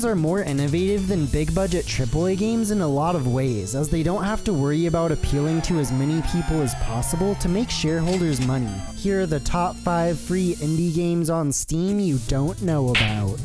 games are more innovative than big-budget AAA games in a lot of ways, as they don't have to worry about appealing to as many people as possible to make shareholders money. Here are the top 5 free indie games on Steam you don't know about.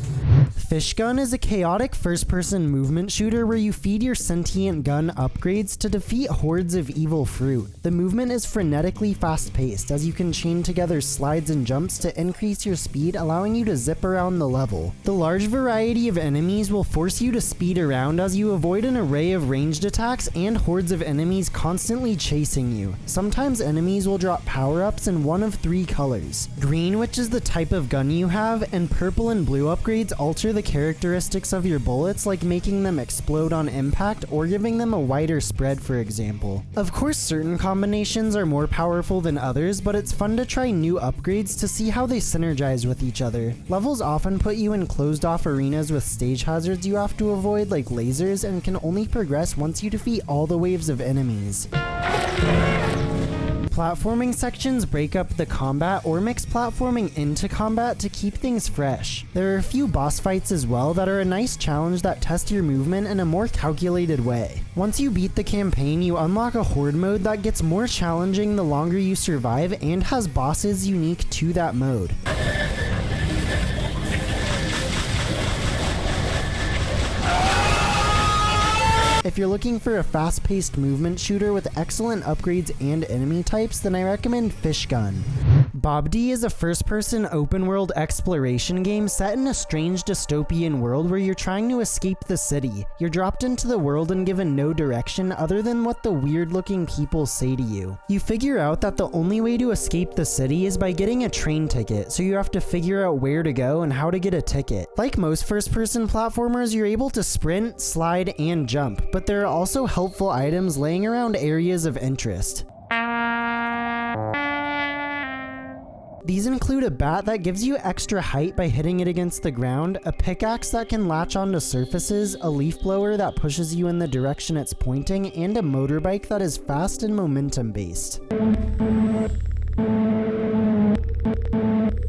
FISHGUN is a chaotic first-person movement shooter where you feed your sentient gun upgrades to defeat hordes of evil fruit. The movement is frenetically fast-paced, as you can chain together slides and jumps to increase your speed, allowing you to zip around the level. The large variety of enemies will force you to speed around as you avoid an array of ranged attacks and hordes of enemies constantly chasing you. Sometimes enemies will drop power-ups in one of 3 colors. Green, which is the type of gun you have, and purple and blue upgrades alter the characteristics of your bullets, like making them explode on impact or giving them a wider spread, for example. Of course, certain combinations are more powerful than others, but it's fun to try new upgrades to see how they synergize with each other. Levels often put you in closed-off arenas with stage hazards you have to avoid, like lasers, and can only progress once you defeat all the waves of enemies. Platforming sections break up the combat or mix platforming into combat to keep things fresh. There are a few boss fights as well that are a nice challenge that test your movement in a more calculated way. Once you beat the campaign, you unlock a horde mode that gets more challenging the longer you survive and has bosses unique to that mode. If you're looking for a fast-paced movement shooter with excellent upgrades and enemy types, then I recommend FISHGUN. BABBDI is a first-person open-world exploration game set in a strange dystopian world where you're trying to escape the city. You're dropped into the world and given no direction other than what the weird-looking people say to you. You figure out that the only way to escape the city is by getting a train ticket, so you have to figure out where to go and how to get a ticket. Like most first-person platformers, you're able to sprint, slide, and jump, but there are also helpful items laying around areas of interest. These include a bat that gives you extra height by hitting it against the ground, a pickaxe that can latch onto surfaces, a leaf blower that pushes you in the direction it's pointing, and a motorbike that is fast and momentum based.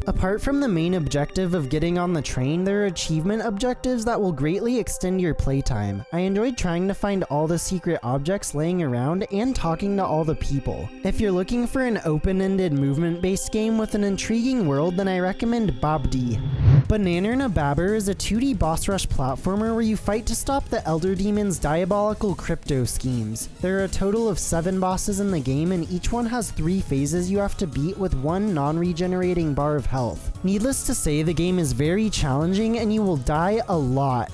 Apart from the main objective of getting on the train, there are achievement objectives that will greatly extend your playtime. I enjoyed trying to find all the secret objects laying around and talking to all the people. If you're looking for an open-ended movement-based game with an intriguing world, then I recommend BABBDI. Bananner Nababber is a 2D boss rush platformer where you fight to stop the Elder Demon's diabolical crypto schemes. There are a total of 7 bosses in the game, and each one has 3 phases you have to beat with 1 non-regenerating bar of health. Needless to say, the game is very challenging and you will die a lot.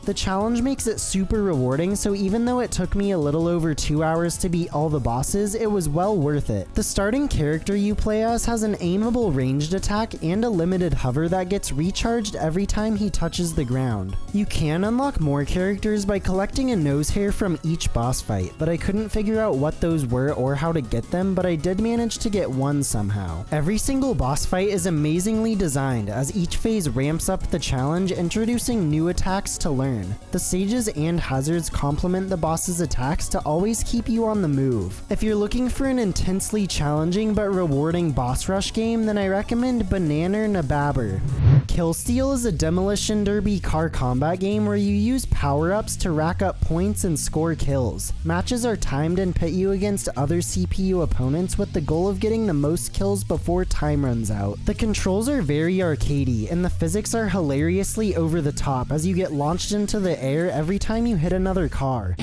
The challenge makes it super rewarding, so even though it took me a little over 2 hours to beat all the bosses, it was well worth it. The starting character you play as has an aimable ranged attack and a limited hover that gets recharged every time he touches the ground. You can unlock more characters by collecting a nose hair from each boss fight, but I couldn't figure out what those were or how to get them, but I did manage to get one somehow. Every single boss fight is amazingly designed, as each phase ramps up the challenge, introducing new attacks to learn. The stages and hazards complement the boss's attacks to always keep you on the move. If you're looking for an intensely challenging but rewarding boss rush game, then I recommend Bananner Nababber. KILLSTEEL is a demolition derby car combat game where you use power-ups to rack up points and score kills. Matches are timed and pit you against other CPU opponents with the goal of getting the most kills before time runs out. The controls are very arcadey, and the physics are hilariously over the top as you get launched into the air every time you hit another car.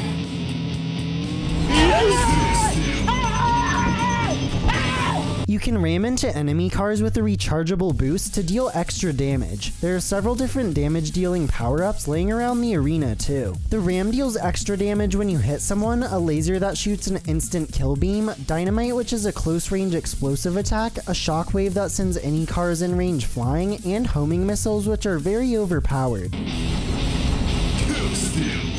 You can ram into enemy cars with a rechargeable boost to deal extra damage. There are several different damage dealing power-ups laying around the arena too. The ram deals extra damage when you hit someone, a laser that shoots an instant kill beam, dynamite which is a close range explosive attack, a shockwave that sends any cars in range flying, and homing missiles which are very overpowered.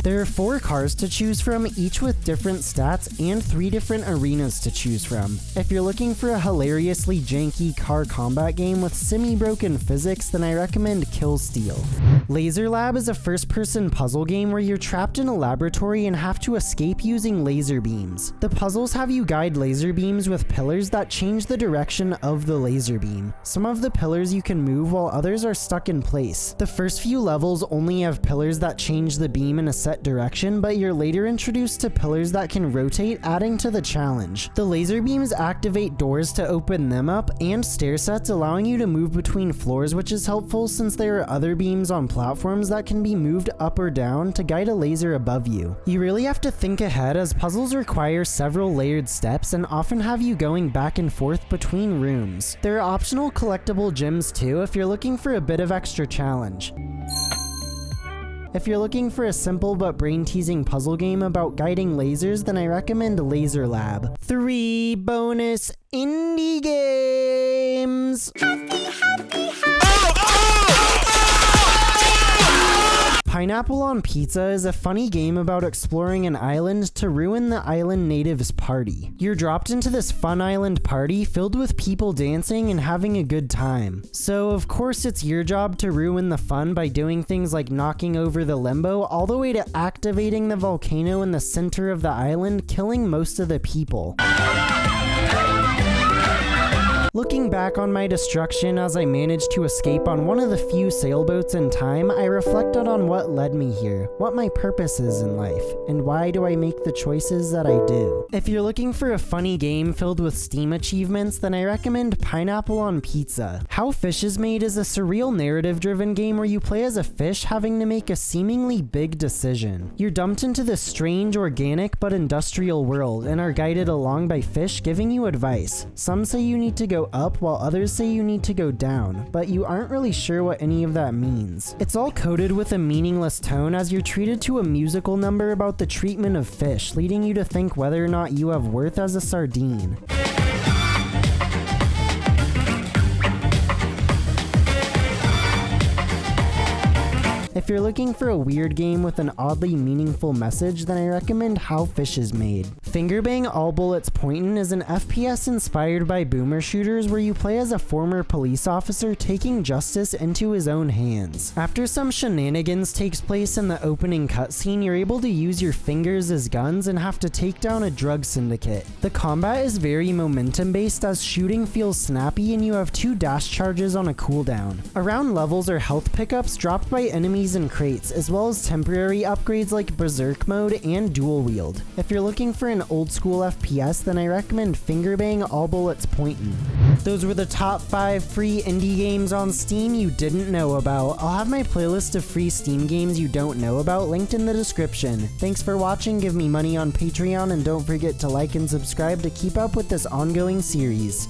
There are 4 cars to choose from, each with different stats, and 3 different arenas to choose from. If you're looking for a hilariously janky car combat game with semi-broken physics, then I recommend KILLSTEEL. Laser Lab is a first-person puzzle game where you're trapped in a laboratory and have to escape using laser beams. The puzzles have you guide laser beams with pillars that change the direction of the laser beam. Some of the pillars you can move while others are stuck in place. The first few levels only have pillars that change the beam in a set direction, but you're later introduced to pillars that can rotate, adding to the challenge. The laser beams activate doors to open them up and stair sets, allowing you to move between floors, which is helpful since there are other beams on platforms that can be moved up or down to guide a laser above you. You really have to think ahead as puzzles require several layered steps and often have you going back and forth between rooms. There are optional collectible gems too if you're looking for a bit of extra challenge. If you're looking for a simple but brain-teasing puzzle game about guiding lasers, then I recommend Laser Lab. 3 bonus indie games! Pineapple on Pizza is a funny game about exploring an island to ruin the island natives' party. You're dropped into this fun island party filled with people dancing and having a good time. So of course it's your job to ruin the fun by doing things like knocking over the limbo all the way to activating the volcano in the center of the island, killing most of the people. Looking back on my destruction as I managed to escape on one of the few sailboats in time, I reflected on what led me here, what my purpose is in life, and why do I make the choices that I do. If you're looking for a funny game filled with Steam achievements, then I recommend Pineapple on Pizza. How Fish is Made is a surreal narrative-driven game where you play as a fish having to make a seemingly big decision. You're dumped into this strange, organic, but industrial world and are guided along by fish giving you advice. Some say you need to go up while others say you need to go down, but you aren't really sure what any of that means. It's all coded with a meaningless tone as you're treated to a musical number about the treatment of fish, leading you to think whether or not you have worth as a sardine. If you're looking for a weird game with an oddly meaningful message, then I recommend How Fish is Made. Fingerbang All Bullets Pointin is an FPS inspired by boomer shooters where you play as a former police officer taking justice into his own hands. After some shenanigans takes place in the opening cutscene, you're able to use your fingers as guns and have to take down a drug syndicate. The combat is very momentum based as shooting feels snappy and you have 2 dash charges on a cooldown. Around levels are health pickups dropped by enemies and crates, as well as temporary upgrades like Berserk mode and dual wield. If you're looking for an old school FPS, then I recommend Fingerbang All Bullets Pointin. Those were the top 5 free indie games on Steam you didn't know about. I'll have my playlist of free Steam games you don't know about linked in the description. Thanks for watching, give me money on Patreon, and don't forget to like and subscribe to keep up with this ongoing series.